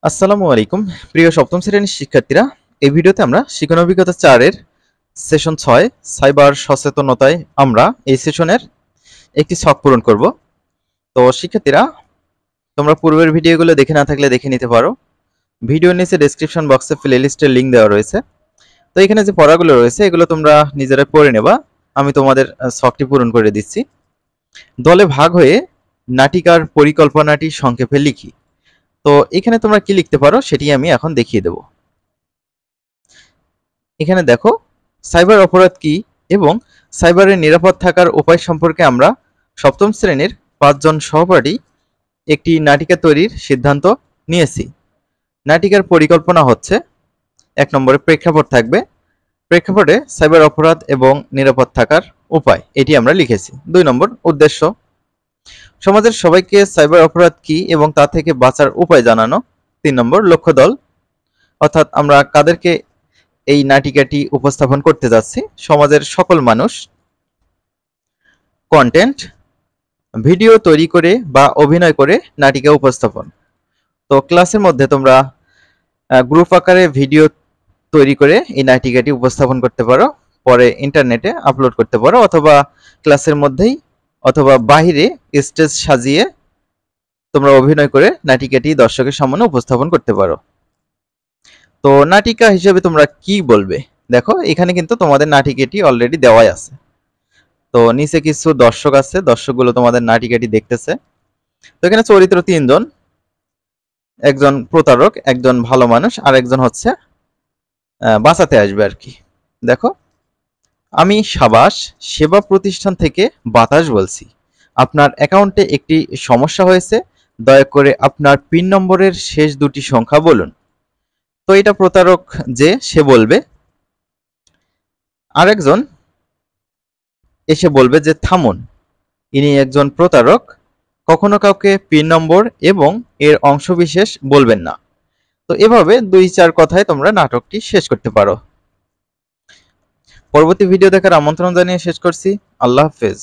আসসালামু আলাইকুম প্রিয় সপ্তম শ্রেণীর শিক্ষার্থীরা। এই ভিডিওতে আমরা শিক্ষণ অভিজ্ঞতা 4 এর সেশন 6 সাইবার সচেতনতায় আমরা এই সেশনের একটি ছক পূরণ করব। তো শিক্ষার্থীরা, তোমরা পূর্বের ভিডিওগুলো দেখে না থাকলে দেখে নিতে পারো। ভিডিওর নিচে ডেসক্রিপশন বক্সে প্লেলিস্টের লিংক দেওয়া রয়েছে। তো এখানে যে পড়াগুলো রয়েছে এগুলো তোমরা নিজেরা পড়ে নেবা। আমি তোমাদের ছকটি পূরণ করে দিচ্ছি। দলে ভাগ হয়ে নাটিকার পরিকল্পনাটি সংক্ষেপে লিখি। তো এখানে তোমরা কি লিখতে পারো সেটি আমি এখন দেখিয়ে দেব। এখানে দেখো, সাইবার অপরাধ কি এবং সাইবারের নিরাপদ থাকার উপায় সম্পর্কে আমরা সপ্তম শ্রেণীর 5 জন সহপাঠী একটি নাটিকা তৈরির সিদ্ধান্ত নিয়েছি। নাটিকার পরিকল্পনা হচ্ছে, 1 নম্বরে প্রেক্ষাপট থাকবে। প্রেক্ষাপটে সাইবার অপরাধ এবং নিরাপদ থাকার উপায়, এটি আমরা লিখেছি। 2 নম্বর উদ্দেশ্য, সমাজের সবাইকে সাইবার অপরাধ কি এবং তা থেকে বাঁচার উপায় জানানো। 3 নম্বর লক্ষ্য দল, অর্থাৎ আমরা কাদেরকে এই নাটিকাটি উপস্থাপন করতে যাচ্ছি, সমাজের সকল মানুষ। কন্টেন্ট, ভিডিও তৈরি করে বা অভিনয় করে নাটিকা উপস্থাপন। তো ক্লাসের মধ্যে তোমরা গ্রুপ আকারে ভিডিও তৈরি করে এই নাটিকাটি উপস্থাপন করতে পারো, পরে ইন্টারনেটে আপলোড করতে পারো, অথবা ক্লাসের মধ্যেই অথবা বাহিরে স্টেজ সাজিয়ে তোমরা অভিনয় করে নাটিকাটি দর্শকের সামনে উপস্থাপন করতে পারো। তো নাটিকা হিসেবে তোমরা কি বলবে? দেখো, এখানে কিন্তু তোমাদের নাটিকাটি অলরেডি দেওয়াই আছে। তো নিচে কিছু দর্শক আছে, দর্শকগুলো তোমাদের নাটিকাটি দেখতেছে। তো এখানে চরিত্র 3 জন, একজন প্রতারক, একজন ভালো মানুষ, আর একজন হচ্ছে বাঁচাতে আসবে আর কি। দেখো, আমি সাবাস সেবা প্রতিষ্ঠান থেকে বাতাস বলছি। আপনার অ্যাকাউন্টে একটি সমস্যা হয়েছে, দয়া করে আপনার পিন নম্বরের শেষ 2টি সংখ্যা বলুন। তো এটা প্রতারক যে সে বলবে, আরেকজন এসে বলবে যে থামুন, ইনি একজন প্রতারক, কখনো কাউকে পিন নম্বর এবং এর অংশবিশেষ বলবেন না। তো এভাবে 2-4 কথায় তোমরা নাটকটি শেষ করতে পারো। পরবর্তী ভিডিও দেখার আমন্ত্রণ জানিয়ে শেষ করছি। আল্লাহ হাফেজ।